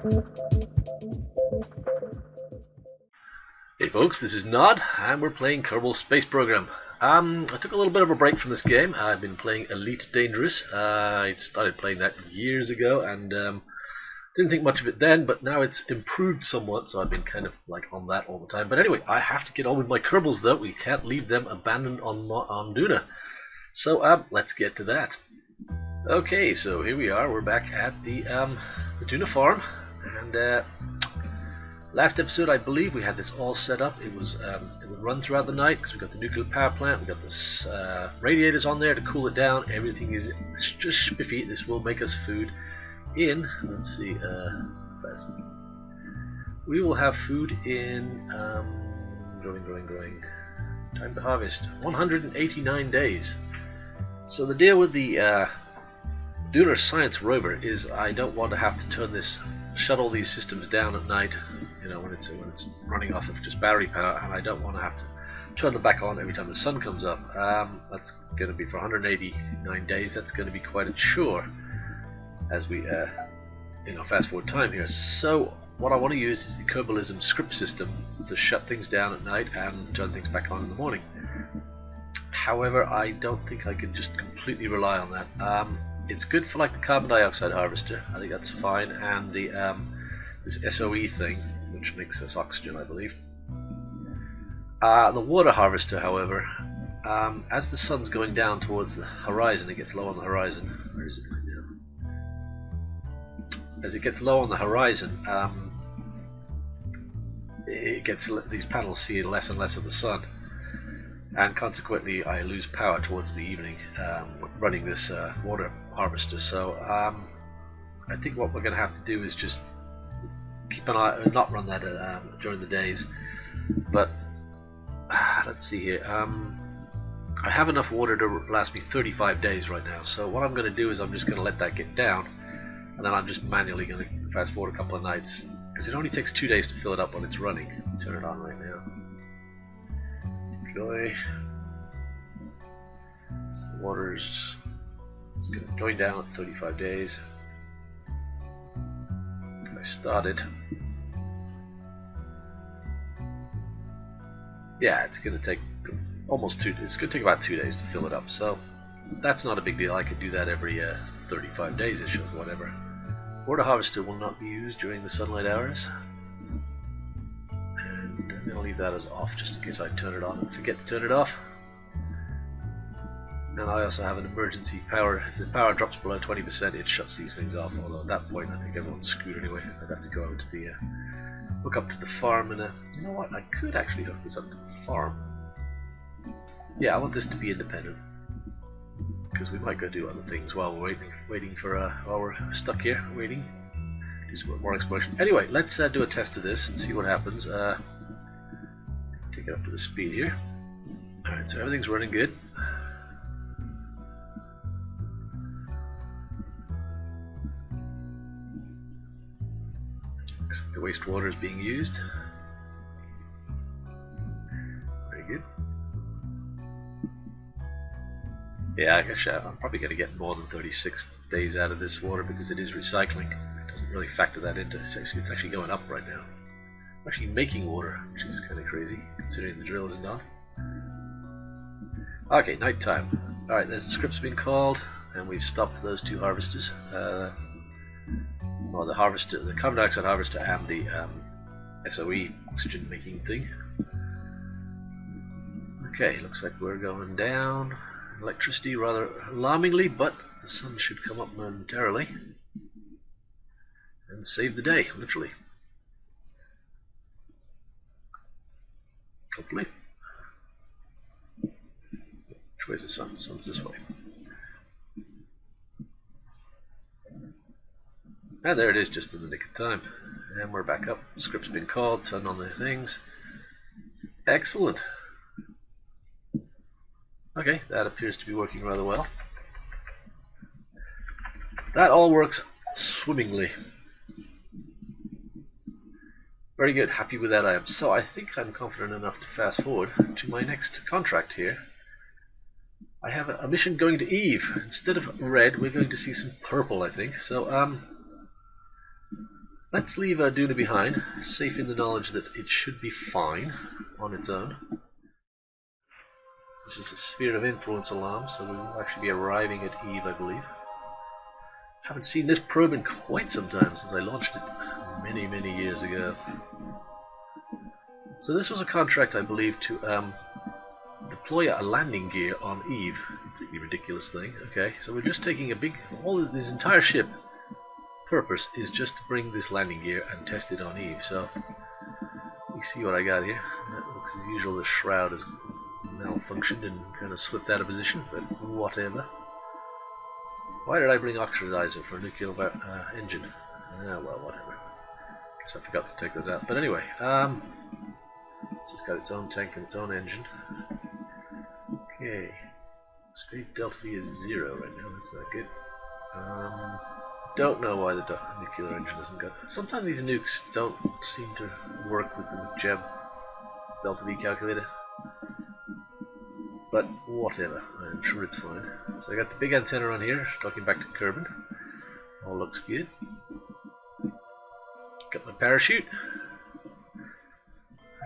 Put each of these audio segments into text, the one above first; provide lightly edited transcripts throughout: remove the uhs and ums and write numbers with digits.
Hey folks, this is Nod, and we're playing Kerbal Space Program. I took a little bit of a break from this game. I've been playing Elite Dangerous. I started playing that years ago, and didn't think much of it then, but now it's improved somewhat, so I've been kind of like on that all the time. But anyway, I have to get on with my Kerbals though. We can't leave them abandoned on Duna. So let's get to that. Okay, so here we are. We're back at the Duna farm, and last episode, I believe we had this all set up. It would run throughout the night because we got the nuclear power plant. We got this radiators on there to cool it down. Everything is just spiffy. This will make us food in. Let's see. First, we will have food in growing. Time to harvest. 189 days. So the deal with the Duna Science rover is I don't want to have to shut all these systems down at night. You know, when it's running off of just battery power, and I don't want to have to turn them back on every time the sun comes up. That's going to be for 189 days. That's going to be quite a chore as we fast forward time here. So what I want to use is the Kerbalism script system to shut things down at night and turn things back on in the morning. However, I don't think I can just completely rely on that. It's good for like the carbon dioxide harvester. I think that's fine, and the this SOE thing, which makes us oxygen, I believe. The water harvester, however, as the sun's going down towards the horizon, it gets low on the horizon. Where is it right now? As it gets low on the horizon, these panels see less and less of the sun, and consequently I lose power towards the evening running this water harvester. So I think what we're going to have to do is just keep an eye, not run that during the days. But let's see here. I have enough water to last me 35 days right now. So what I'm going to do is I'm just going to let that get down, and then I'm just manually going to fast forward a couple of nights, because it only takes 2 days to fill it up when it's running. Turn it on right now. Enjoy. So the water's going down at 35 days. I started. Yeah, it's going to take it's going to take about 2 days to fill it up, so that's not a big deal. I could do that every 35 days ish or whatever. Water harvester will not be used during the sunlight hours, and I'm going to leave that as off just in case I turn it on and forget to turn it off. And I also have an emergency power. If the power drops below 20%, it shuts these things off. Although at that point, I think everyone's screwed anyway. I'd have to go out to the hook up to the farm, and you know what? I could actually hook this up to the farm. Yeah, I want this to be independent, because we might go do other things while we're waiting for while we're stuck here waiting. Do some more exploration. Anyway, let's do a test of this and see what happens. Take it up to the speed here. All right, so everything's running good. The wastewater is being used. Very good. Yeah, actually, I'm probably going to get more than 36 days out of this water because it is recycling. It doesn't really factor that into. It's actually going up right now. I'm actually making water, which is kind of crazy considering the drill isn't on. Okay, nighttime. All right, there's the script's been called, and we've stopped those two harvesters. Well, the harvester, the carbon dioxide harvester, and the SOE oxygen making thing. Okay, looks like we're going down. Electricity rather alarmingly, but the sun should come up momentarily and save the day, literally. Hopefully. Which way is the sun? The sun's this way. And there it is, just in the nick of time. And we're back up. The script's been called, turn on the things. Excellent. Okay, that appears to be working rather well. That all works swimmingly. Very good, happy with that I am. So I think I'm confident enough to fast forward to my next contract here. I have a mission going to Eve. Instead of red, we're going to see some purple, I think. So, Let's leave Duna behind, safe in the knowledge that it should be fine on its own. This is a sphere of influence alarm, so we will actually be arriving at Eve, I believe. Haven't seen this probe in quite some time, since I launched it many years ago. So this was a contract, I believe, to deploy a landing gear on Eve. Completely ridiculous thing. Okay, so we're just taking a big, this entire ship purpose is just to bring this landing gear and test it on Eve. So let me see what I got here. That looks as usual. The shroud has malfunctioned and kind of slipped out of position, but whatever. Why did I bring oxidizer for a nuclear engine? Well, whatever. Guess I forgot to take those out. But anyway, it's just got its own tank and its own engine. Okay, state delta V is 0 right now. That's not good. Don't know why the nuclear engine isn't good. Sometimes these nukes don't seem to work with the McJeb delta V calculator. But whatever, I'm sure it's fine. So I got the big antenna on here, talking back to Kerbin. All looks good. Got my parachute.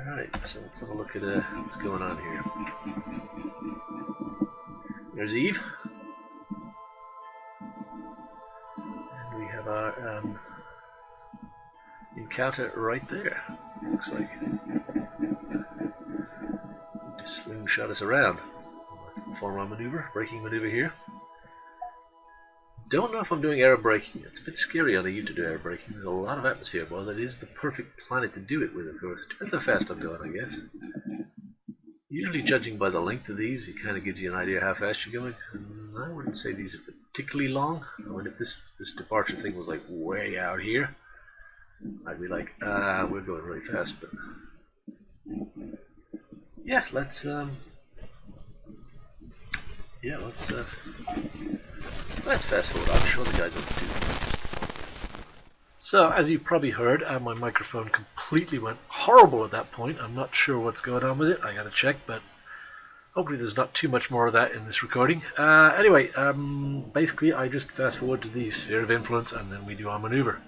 Alright, so let's have a look at what's going on here. There's Eve. And we have our encounter right there, looks like. Just slingshot us around. Perform our maneuver, braking maneuver here. Don't know if I'm doing air braking. It's a bit scary on a Eve to do air braking. There's a lot of atmosphere. Well, it is the perfect planet to do it with, of course. It depends how fast I'm going, I guess. Usually, judging by the length of these, it kind of gives you an idea how fast you're going. And I wouldn't say these are particularly long. I mean, if this departure thing was like way out here, I'd be like, we're going really fast. But yeah, let's fast forward. I'm sure the guys will do that. So, as you probably heard, my microphone completely went horrible at that point. I'm not sure what's going on with it. I gotta check, but hopefully there's not too much more of that in this recording. Anyway, basically I just fast forward to the sphere of influence and then we do our maneuver.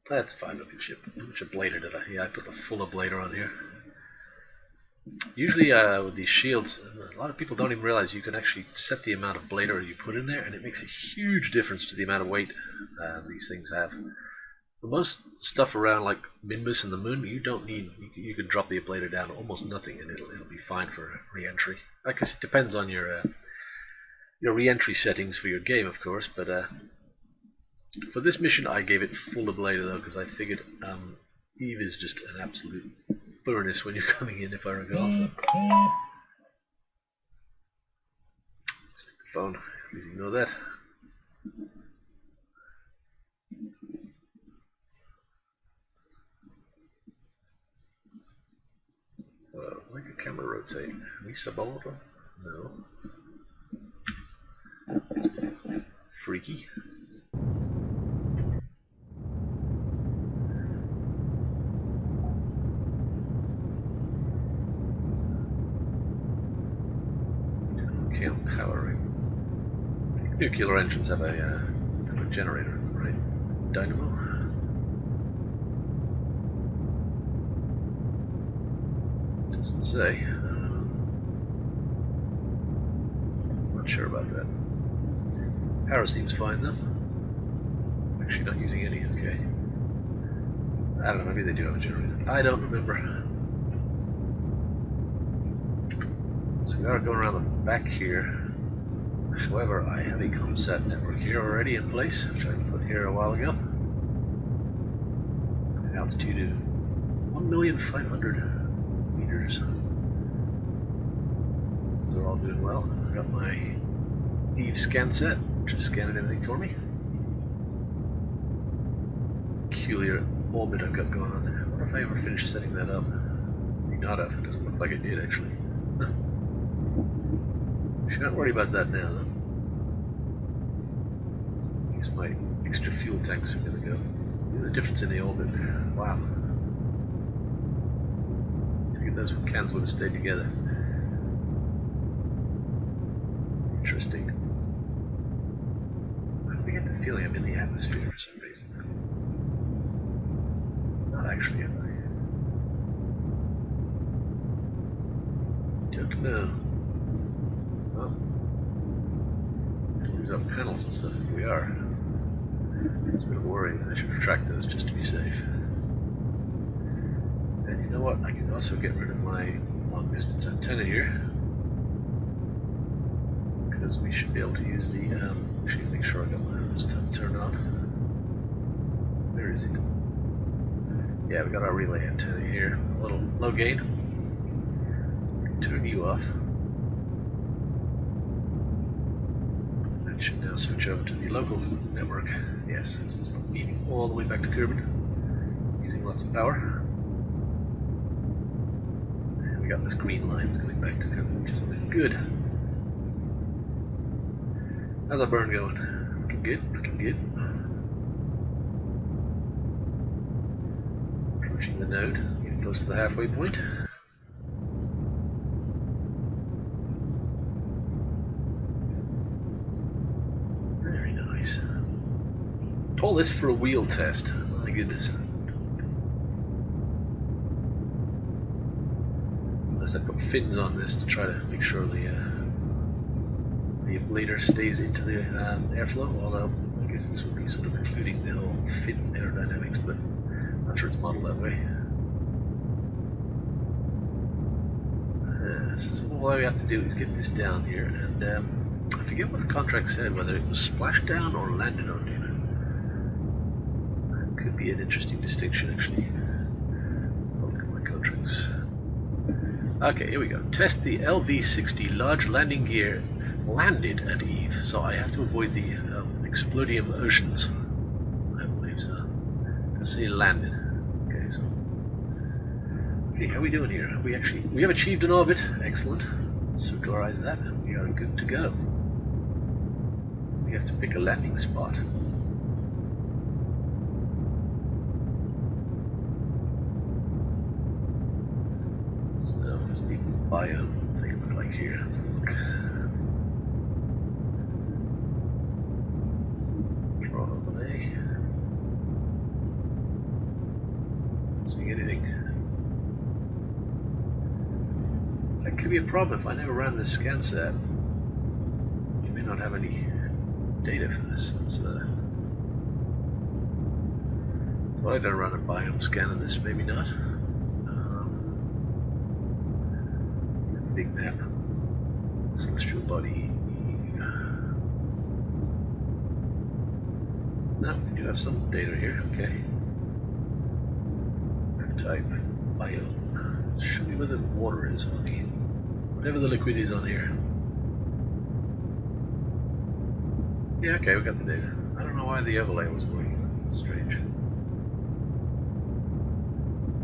That's a fine looking ship. How much ablator did I? Yeah, I put the full ablator on here. Usually with these shields, a lot of people don't even realize you can actually set the amount of ablator you put in there, and it makes a huge difference to the amount of weight these things have. For most stuff around like Minmus and the Moon, you don't need. You can drop the ablator down to almost nothing, and it'll be fine for re-entry. I guess it depends on your re-entry settings for your game, of course. But for this mission, I gave it full ablator though, because I figured Eve is just an absolute furnace when you're coming in, if I recall. So. Stupid phone. Please ignore that. Make the camera rotate. Are we subaltern? No. Freaky. Cam powering. Nuclear engines have a generator, right? Dynamo. Doesn't say. Not sure about that. Power seems fine though. Actually not using any, okay. I don't know, maybe they do have a generator. I don't remember. So we are going around the back here. However, I have a ComSat network here already in place, which I put here a while ago. Altitude of 1,500,000 meters. Those are all doing well. I've got my Eve scan set, which is scanning everything for me. Peculiar orbit I've got going on there. I wonder if I ever finished setting that up. Maybe not have. It doesn't look like it did actually. Should not worry about that now though. I guess my extra fuel tanks are going to go. Look at the difference in the orbit. Wow. I figured those cans would have stayed together. Interesting. I get the feeling I'm in the atmosphere for some reason. Not actually, am I? Don't know. Well, lose our panels and stuff if we are. It's a bit of a worry. I should retract those just to be safe. And you know what? I can also get rid of my long distance antenna here, because we should be able to use the actually make sure I got my hose turned on. Where is it? Yeah, we got our relay antenna here. A little low gain. Turn you off. That should now switch over to the local network. Yes, it's not beaming all the way back to Kerbin, using lots of power. And we got this green lines going back to Kerbin, which is always good. How's our burn going? Looking good, looking good. Approaching the node, getting close to the halfway point. Very nice. All this for a wheel test. My goodness. Unless I put fins on this to try to make sure the ablator stays into the airflow, although I guess this would be sort of including the whole fin aerodynamics, but I'm not sure it's modeled that way. So all we have to do is get this down here, and I forget what the contract said, whether it was splashed down or landed on Duna. That could be an interesting distinction, actually. I'll look at my contracts. Okay, here we go. Test the LV-60 large landing gear landed at Eve, so I have to avoid the explodium oceans, I believe so. Let's say landed. Okay, so okay, how are we doing here? We have achieved an orbit. Excellent. Circularize that, and we are good to go. We have to pick a landing spot. So, what does the biome thing look like here? Let's have a look. Draw overlay. Not seeing anything. That could be a problem if I never ran this scan set. You may not have any data for this. That's thought I'd run a biome scan of this, maybe not. Big map. Celestial body. No, we do have some data here. Okay. Map type. Biome. Show me where the water is on the whatever the liquid is on here. Yeah, okay, we got the data. I don't know why the overlay wasn't working. Strange.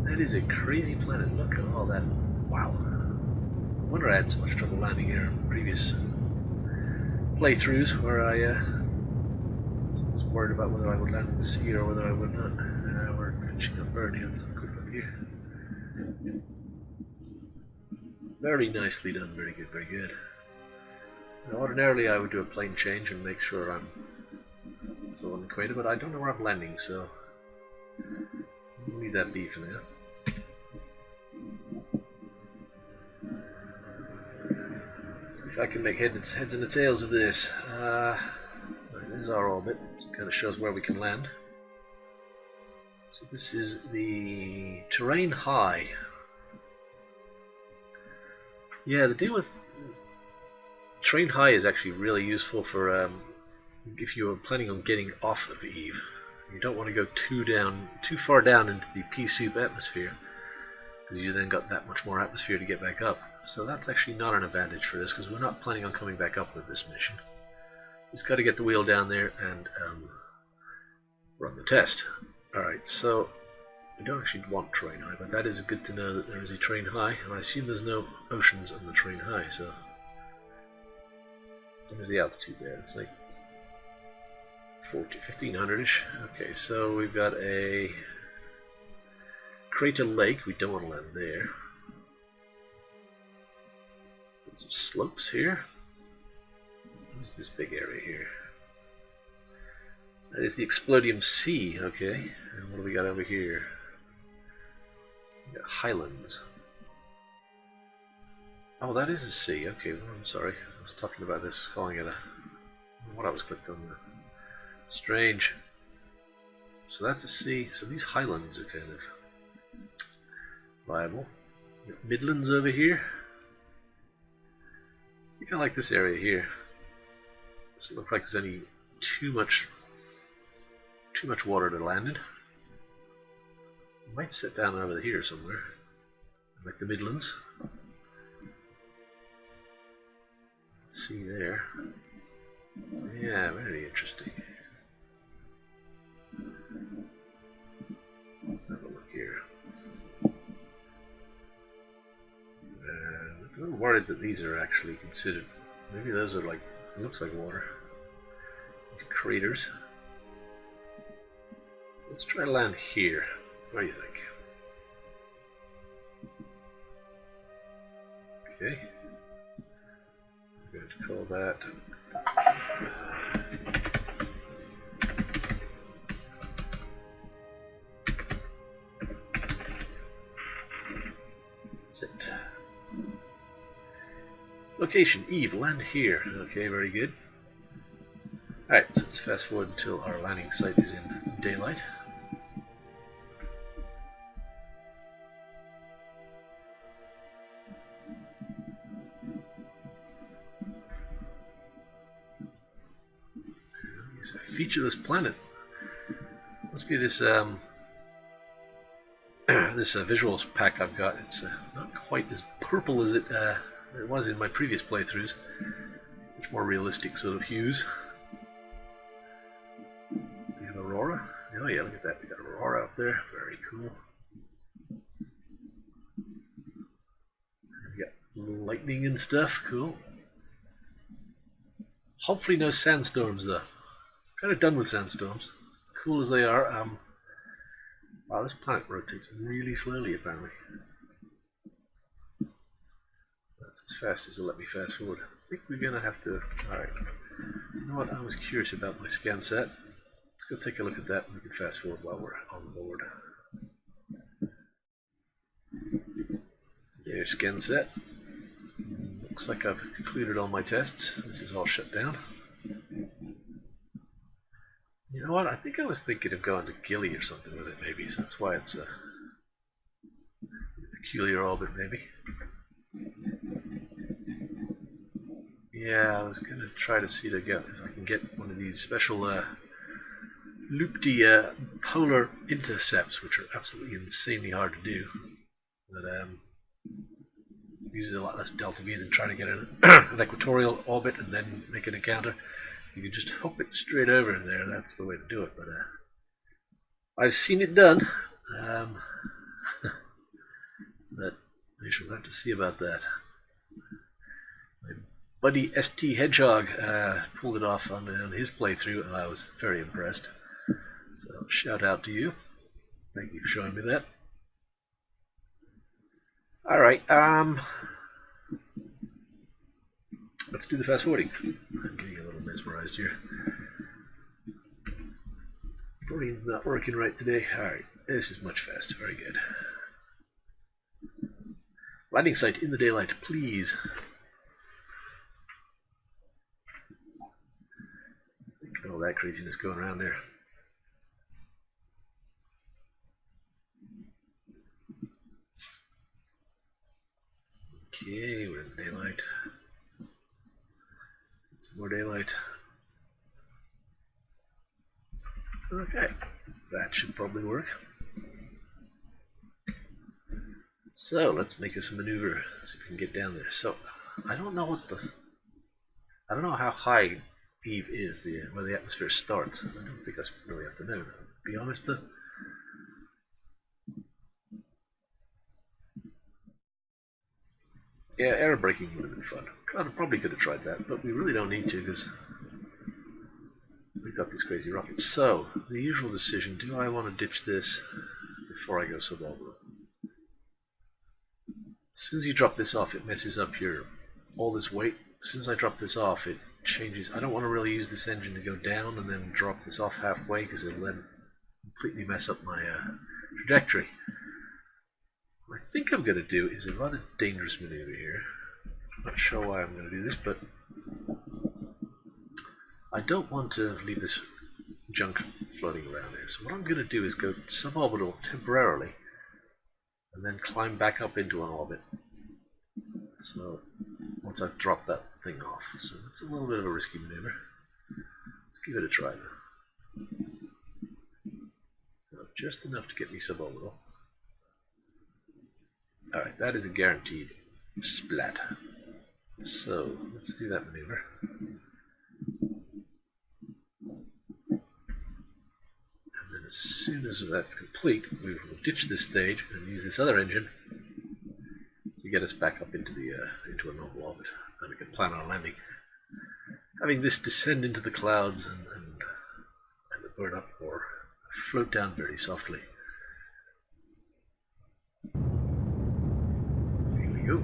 That is a crazy planet. Look at all that. Wow. No wonder I had so much trouble landing here in previous playthroughs where I was worried about whether I would land in the sea or whether I would not. We're finishing up burn here. Let's have a quick look here. Very nicely done. Very good, very good. Now, ordinarily I would do a plane change and make sure I'm still on the equator, but I don't know where I'm landing, so we'll leave that be for now. See if I can make heads and the tails of this. This is our orbit. It kind of shows where we can land. So this is the terrain high. Yeah, the deal with terrain high is actually really useful for if you're planning on getting off of Eve. You don't want to go too far down into the pea soup atmosphere, because you then got that much more atmosphere to get back up. So that's actually not an advantage for this, because we're not planning on coming back up with this mission. Just got to get the wheel down there and run the test. Alright, so we don't actually want terrain high, but that is good to know that there is a terrain high, and I assume there's no oceans on the terrain high, so what is the altitude there? It's like 1500-ish. Okay, so we've got a crater lake. We don't want to land there. Got some slopes here. What's this big area here? That is the Explodium Sea, okay. And what do we got over here? We got Highlands. Oh, that is a sea, okay, well, I'm sorry. I was talking about this, calling it a... what I was clicked on. Strange. So that's a sea, so these Highlands are kind of viable. Midlands over here. I think I like this area here. Doesn't look like there's any too much water to land in. Might sit down over here somewhere, like the Midlands. See there. Yeah, very interesting. Let's have a look here. I'm a little worried that these are actually considered. Maybe those are like, it looks like water. These craters. Let's try to land here. What do you think? Okay. I'm going to call that. Sit. Location Eve, land here. Okay, very good. Alright, so let's fast forward until our landing site is in daylight. It's a featureless planet. Must be this this visuals pack I've got. It's not quite as purple as it was in my previous playthroughs. Much more realistic sort of hues. We have Aurora. Oh yeah, look at that. We got Aurora up there. Very cool. We got lightning and stuff. Cool. Hopefully no sandstorms though. Kind of done with sandstorms. As cool as they are. Wow, this planet rotates really slowly apparently. That's as fast as it'll let me fast forward. I think we're gonna have to. Alright. You know what? I was curious about my scan set. Let's go take a look at that and we can fast forward while we're on board. There's scan set. Looks like I've concluded all my tests. This is all shut down. You know what? I think I was thinking of going to Gilly or something with it, maybe. So that's why it's a peculiar orbit, maybe. Yeah, I was gonna try to see if I can get one of these special loopty polar intercepts, which are absolutely insanely hard to do. But uses a lot less delta V than trying to get an equatorial orbit and then make an encounter. You can just hook it straight over there. That's the way to do it. But I've seen it done. But we shall have to see about that. My buddy ST Hedgehog pulled it off on his playthrough, and I was very impressed. So shout out to you. Thank you for showing me that. All right. Let's do the fast forwarding. I'm getting a little mesmerized here. Brain's not working right today. Alright, this is much faster. Very good. Landing site in the daylight, please. Look at all that craziness going around there. Okay, we're in daylight. Some more daylight. Okay, that should probably work. So let's make us a maneuver, see if we can get down there. So I don't know how high Eve is, where the atmosphere starts. I don't think I really have to know. To be honest though. Yeah, air braking would have been fun. I probably could have tried that, but we really don't need to because we've got these crazy rockets. So, the usual decision, do I want to ditch this before I go suborbital? As soon as you drop this off, it messes up all this weight. As soon as I drop this off, it changes. I don't want to really use this engine to go down and then drop this off halfway, because it'll then completely mess up my trajectory. What I think I'm going to do is a rather dangerous maneuver here. I'm not sure why I'm going to do this, but I don't want to leave this junk floating around there. So what I'm going to do is go suborbital temporarily and then climb back up into an orbit. So once I've dropped that thing off. So that's a little bit of a risky maneuver. Let's give it a try though. Just enough to get me suborbital. Alright, that is a guaranteed splat. So let's do that maneuver. As soon as that's complete, we will ditch this stage and use this other engine to get us back up into the into a normal orbit, and we can plan our landing. Having this descend into the clouds and either burn up or float down very softly. Here we go.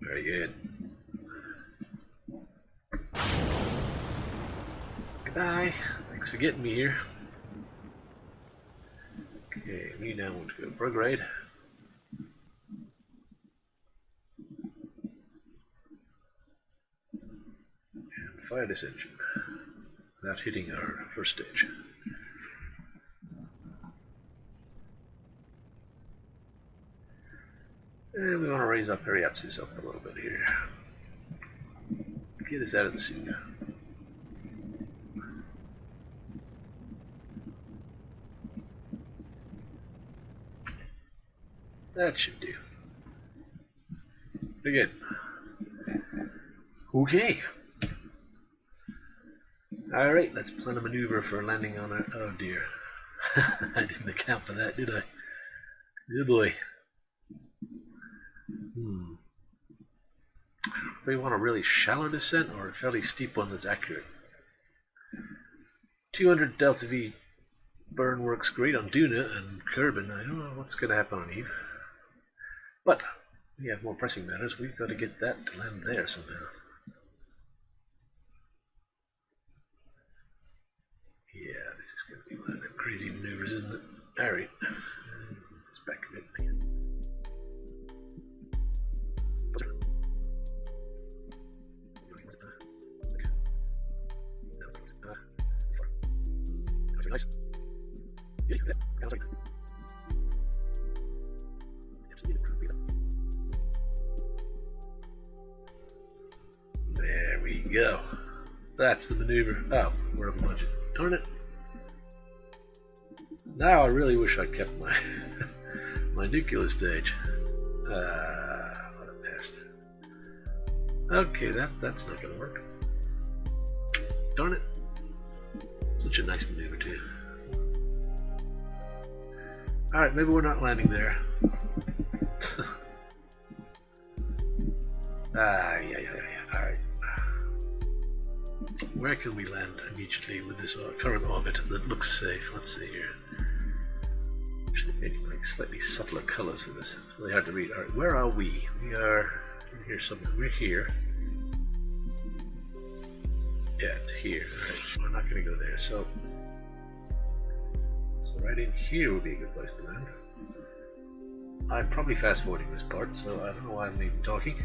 Very good. Goodbye. Thanks for getting me here. Okay, we now want to go prograde. And fire this engine without hitting our first stage. And we want to raise our periapsis up a little bit here. Get us out of the suit. That should do. Again. Okay. Alright, let's plan a maneuver for landing on our... Oh dear. I didn't account for that, did I? Good boy. Do we want a really shallow descent or a fairly steep one that's accurate? 200 delta V burn works great on Duna and Kerbin. I don't know what's going to happen on Eve. But we have more pressing matters. We've got to get that to land there somehow. Yeah, this is going to be one of them crazy maneuvers, isn't it? Alright. Let's back a bit. Nice. There we go. That's the maneuver. Oh, we're over budget. Darn it. Now I really wish I'd kept my my nuclear stage. What a pest. Okay, that's not gonna work. Darn it. Such a nice maneuver too. Alright, maybe we're not landing there. Yeah. Alright. Where can we land immediately with this current orbit that looks safe? Let's see here. Actually, maybe like slightly subtler colors for this. It's really hard to read. Alright, where are we? We are here somewhere. We're here. Yeah, it's here. Alright, we're not going to go there. So right in here would be a good place to land. I'm probably fast forwarding this part, so I don't know why I'm even talking.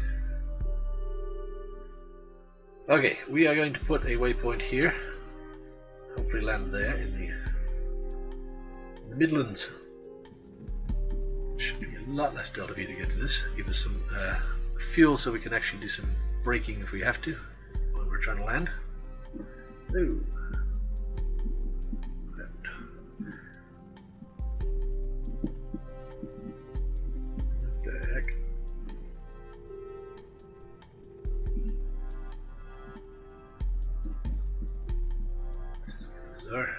Okay, we are going to put a waypoint here. Hopefully land there in the Midlands. Should be a lot less delta V to get to this. Give us some fuel so we can actually do some braking if we have to when we're trying to land. Ooh. What the heck? This is bizarre.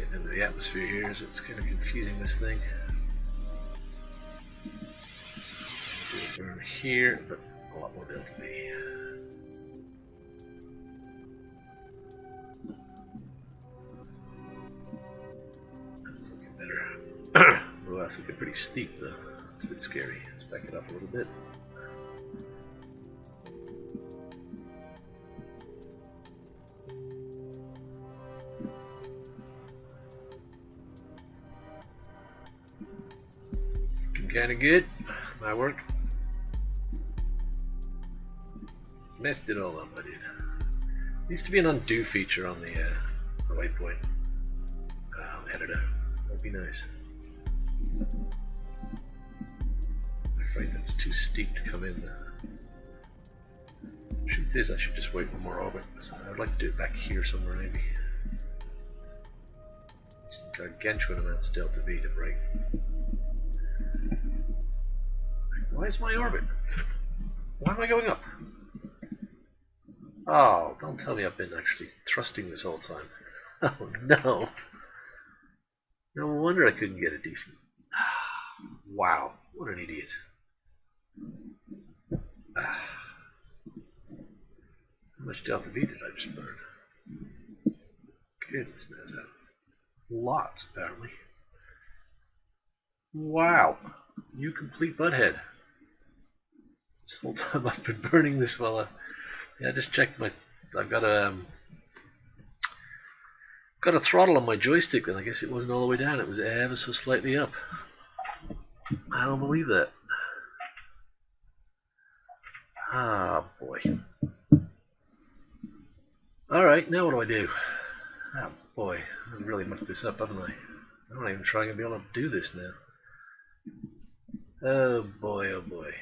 getting into the atmosphere here, so it's kind of confusing this thing. Burn here, but a lot more delta V. That's looking better. Oh, that's looking pretty steep though. It's a bit scary. Let's back it up a little bit. Kinda good. My work. Messed it all up, I did. Used to be an undo feature on the waypoint. On the editor. That'd be nice. I'm afraid that's too steep to come in. Truth is, I should just wait one more orbit. So I'd like to do it back here somewhere, maybe. Some gargantuan amounts of delta V to break. Why is my orbit? Why am I going up? Oh, don't tell me I've been actually thrusting this whole time. Oh no. No wonder I couldn't get a decent. Wow, what an idiot. How much delta V did I just burn? Goodness knows that. Lots, apparently. Wow, you complete butthead. This whole time I've been burning this fella. Yeah, I just checked my. I've got a throttle on my joystick, and I guess it wasn't all the way down. It was ever so slightly up. I don't believe that. Ah, boy. All right, now what do I do? Oh boy, I've really mucked this up, haven't I? I'm not even trying to be able to do this now. Oh boy, oh boy.